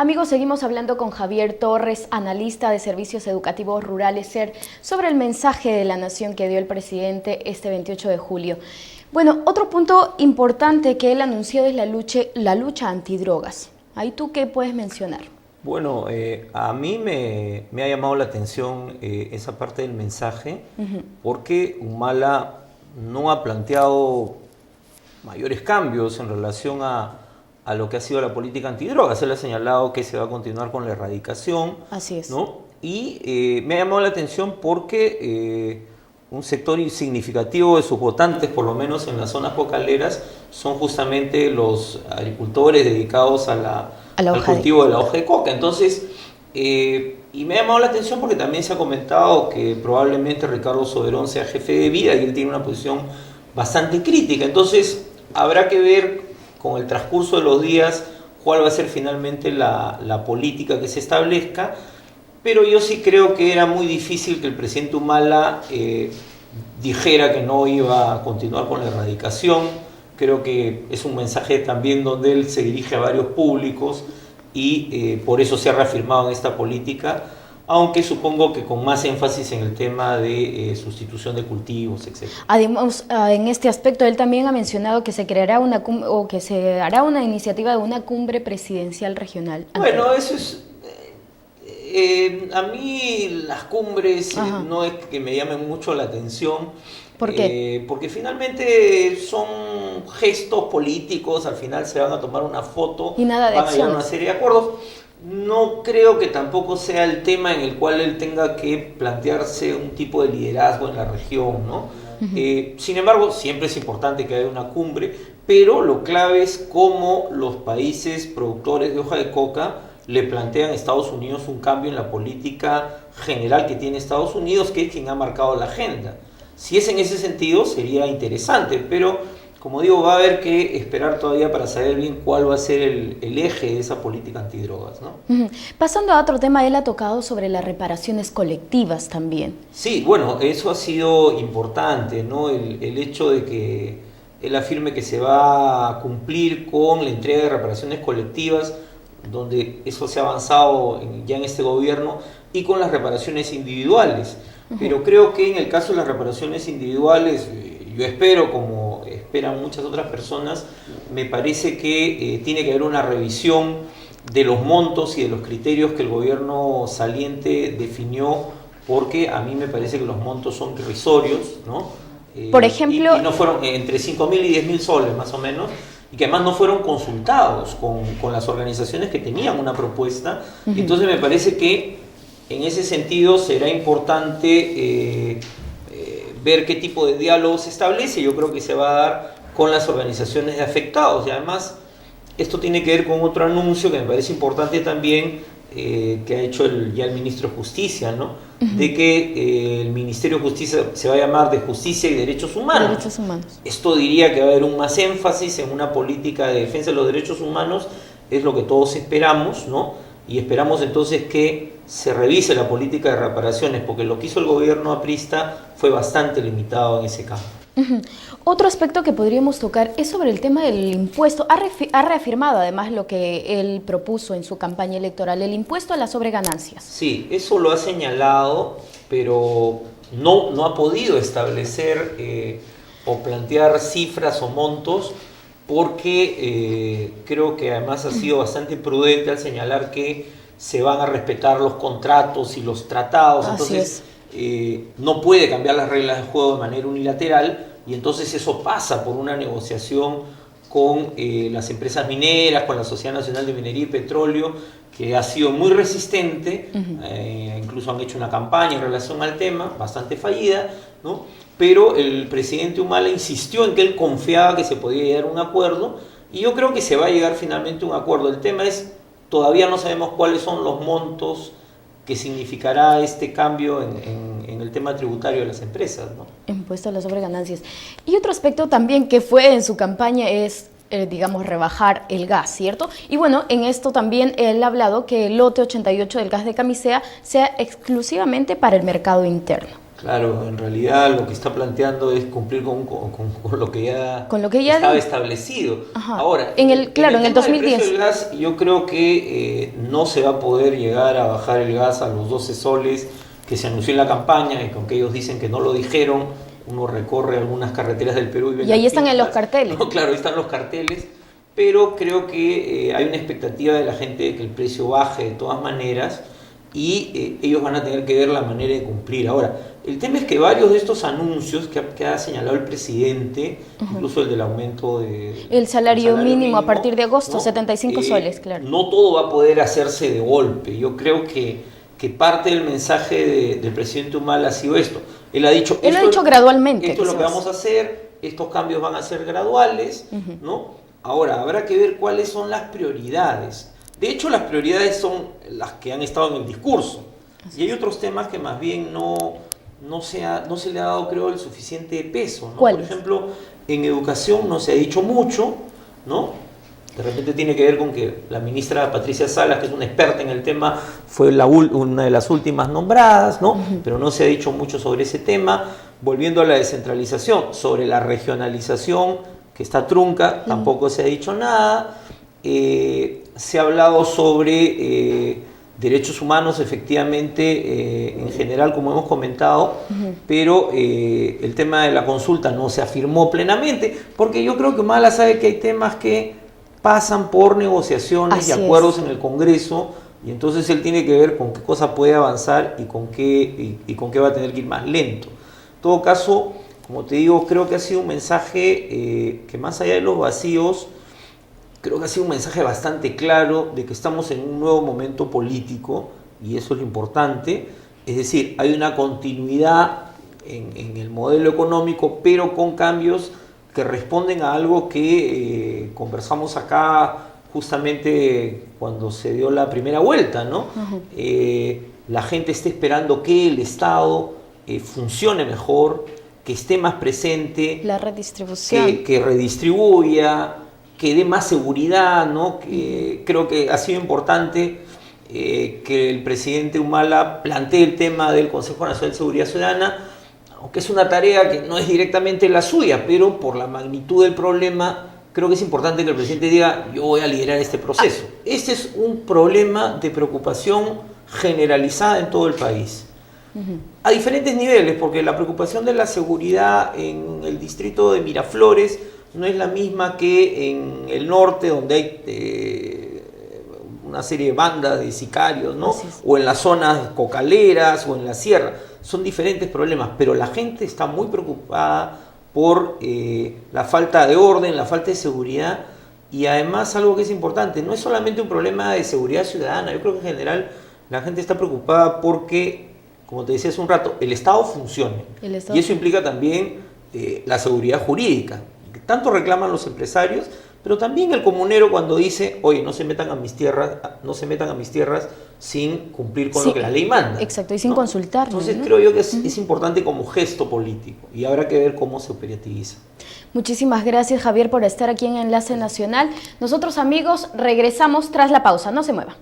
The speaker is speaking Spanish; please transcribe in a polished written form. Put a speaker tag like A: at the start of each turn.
A: Amigos, seguimos hablando con Javier Torres, analista de servicios educativos rurales SER, sobre el mensaje de la nación que dio el presidente este 28 de julio. Bueno, otro punto importante que él anunció es la lucha antidrogas. ¿Ahí tú qué puedes mencionar?
B: Bueno, a mí me ha llamado la atención esa parte del mensaje, porque Humala no ha planteado mayores cambios en relación a lo que ha sido la política antidrogas. Él ha señalado que se va a continuar con la erradicación.
A: Así es.
B: ¿No? Y me ha llamado la atención porque un sector significativo de sus votantes, por lo menos en las zonas cocaleras, son justamente los agricultores dedicados al cultivo de la hoja de coca. Entonces, y me ha llamado la atención porque también se ha comentado que probablemente Ricardo Soberón sea jefe de vida y él tiene una posición bastante crítica. Entonces, habrá que ver con el transcurso de los días cuál va a ser finalmente la política que se establezca, pero yo sí creo que era muy difícil que el presidente Humala dijera que no iba a continuar con la erradicación. Creo que es un mensaje también donde él se dirige a varios públicos y por eso se ha reafirmado en esta política, aunque supongo que con más énfasis en el tema de sustitución de cultivos, etc.
A: Además, en este aspecto, él también ha mencionado que se creará que se hará una iniciativa de una cumbre presidencial regional.
B: Bueno, eso es... a mí las cumbres no es que me llamen mucho la atención.
A: ¿Por qué?
B: Porque finalmente son gestos políticos, al final se van a tomar una foto,
A: y nada de
B: van a llegar a
A: acciones.
B: una serie de acuerdos. No creo que tampoco sea el tema en el cual él tenga que plantearse un tipo de liderazgo en la región, ¿no? Sin embargo, siempre es importante que haya una cumbre, pero lo clave es cómo los países productores de hoja de coca le plantean a Estados Unidos un cambio en la política general que tiene Estados Unidos, que es quien ha marcado la agenda. Si es en ese sentido, sería interesante, pero como digo, va a haber que esperar todavía para saber bien cuál va a ser el eje de esa política antidrogas, ¿no?
A: Pasando a otro tema, él ha tocado sobre las reparaciones colectivas también.
B: Sí, bueno, eso ha sido importante, ¿no? El hecho de que él afirme que se va a cumplir con la entrega de reparaciones colectivas, donde eso se ha avanzado ya en este gobierno, y con las reparaciones individuales. Pero creo que en el caso de las reparaciones individuales, yo espero, como esperan muchas otras personas, me parece que tiene que haber una revisión de los montos y de los criterios que el gobierno saliente definió, porque a mí me parece que los montos son irrisorios, ¿no?
A: Por ejemplo...
B: Y no fueron entre 5.000 y 10.000 soles más o menos, y que además no fueron consultados con las organizaciones que tenían una propuesta. Entonces me parece que en ese sentido será importante ver qué tipo de diálogo se establece. Yo creo que se va a dar con las organizaciones de afectados, y además esto tiene que ver con otro anuncio que me parece importante también, que ha hecho ya el ministro de Justicia, ¿no? De que el Ministerio de Justicia se va a llamar de Justicia y Derechos Humanos.
A: Derechos humanos.
B: Esto diría que va a haber un más énfasis en una política de defensa de los derechos humanos, es lo que todos esperamos, ¿no? Y esperamos entonces que se revise la política de reparaciones, porque lo que hizo el gobierno aprista fue bastante limitado en ese campo.
A: Otro aspecto que podríamos tocar es sobre el tema del impuesto. Ha reafirmado además lo que él propuso en su campaña electoral, el impuesto a las sobreganancias.
B: Sí, eso lo ha señalado, pero no ha podido establecer o plantear cifras o montos, porque creo que además ha sido bastante prudente al señalar que se van a respetar los contratos y los tratados. Entonces no puede cambiar las reglas de juego de manera unilateral, y entonces eso pasa por una negociación con las empresas mineras, con la Sociedad Nacional de Minería y Petróleo, que ha sido muy resistente. Incluso han hecho una campaña en relación al tema, bastante fallida, ¿no? Pero el presidente Humala insistió en que él confiaba que se podía llegar a un acuerdo, y yo creo que se va a llegar finalmente a un acuerdo. El tema es, todavía no sabemos cuáles son los montos que significará este cambio en el tema tributario de las empresas, ¿no?
A: Impuesto a las sobreganancias. Y otro aspecto también que fue en su campaña es, digamos, rebajar el gas, ¿cierto? Y bueno, en esto también él ha hablado que el lote 88 del gas de Camisea sea exclusivamente para el mercado interno.
B: Claro, en realidad lo que está planteando es cumplir con lo que ya estaba establecido.
A: Ajá.
B: Ahora,
A: en el
B: tema
A: 2010.
B: del precio del gas, yo creo que no se va a poder llegar a bajar el gas a los 12 soles que se anunció en la campaña, y que aunque ellos dicen que no lo dijeron, uno recorre algunas carreteras del Perú y ve
A: Y ahí
B: las
A: están en los
B: pintas.
A: carteles.
B: No, claro, ahí están los carteles, pero creo que hay una expectativa de la gente de que el precio baje de todas maneras, y ellos van a tener que ver la manera de cumplir. Ahora, el tema es que varios de estos anuncios que ha señalado el presidente, incluso el del aumento
A: el salario mínimo a partir de agosto,
B: ¿no?
A: 75 soles, claro.
B: No todo va a poder hacerse de golpe. Yo creo que parte del mensaje del presidente Humala ha sido esto. Él ha dicho
A: gradualmente.
B: Esto es lo que vamos a hacer, estos cambios van a ser graduales, ¿no? Ahora, habrá que ver cuáles son las prioridades. De hecho, las prioridades son las que han estado en el discurso. Y hay otros temas que más bien no se le ha dado, creo, el suficiente peso, ¿no?
A: ¿Cuáles?
B: Por ejemplo, en educación no se ha dicho mucho, ¿no? De repente tiene que ver con que la ministra Patricia Salas, que es una experta en el tema, fue una de las últimas nombradas, ¿no? Pero no se ha dicho mucho sobre ese tema. Volviendo a la descentralización, sobre la regionalización, que está trunca, tampoco se ha dicho nada. Se ha hablado sobre derechos humanos, efectivamente, en general, como hemos comentado, pero el tema de la consulta no se afirmó plenamente, porque yo creo que Humala sabe que hay temas que pasan por negociaciones y acuerdos en el Congreso, y entonces él tiene que ver con qué cosa puede avanzar y con qué va a tener que ir más lento. En todo caso, como te digo, creo que ha sido un mensaje que, más allá de los vacíos, creo que ha sido un mensaje bastante claro de que estamos en un nuevo momento político, y eso es lo importante. Es decir, hay una continuidad en el modelo económico, pero con cambios que responden a algo que conversamos acá justamente cuando se dio la primera vuelta, ¿no? La gente está esperando que el Estado funcione mejor, que esté más presente,
A: la redistribución,
B: que redistribuya, que dé más seguridad, ¿no? Que creo que ha sido importante que el presidente Humala plantee el tema del Consejo Nacional de Seguridad Ciudadana, aunque es una tarea que no es directamente la suya, pero por la magnitud del problema, creo que es importante que el presidente diga: yo voy a liderar este proceso. Este es un problema de preocupación generalizada en todo el país. A diferentes niveles, porque la preocupación de la seguridad en el distrito de Miraflores no es la misma que en el norte, donde hay una serie de bandas de sicarios, ¿no? O en las zonas cocaleras o en la sierra. Son diferentes problemas, pero la gente está muy preocupada por la falta de orden, la falta de seguridad, y además algo que es importante, no es solamente un problema de seguridad ciudadana. Yo creo que en general la gente está preocupada porque, como te decía hace un rato, el Estado funcione. Y eso implica también la seguridad jurídica, que tanto reclaman los empresarios, pero también el comunero cuando dice: oye, no se metan a mis tierras sin cumplir con lo que la ley manda.
A: Exacto, y sin consultar.
B: Entonces creo yo que es importante como gesto político, y habrá que ver cómo se operativiza.
A: Muchísimas gracias, Javier, por estar aquí en Enlace Nacional. Nosotros, amigos, regresamos tras la pausa. No se mueva.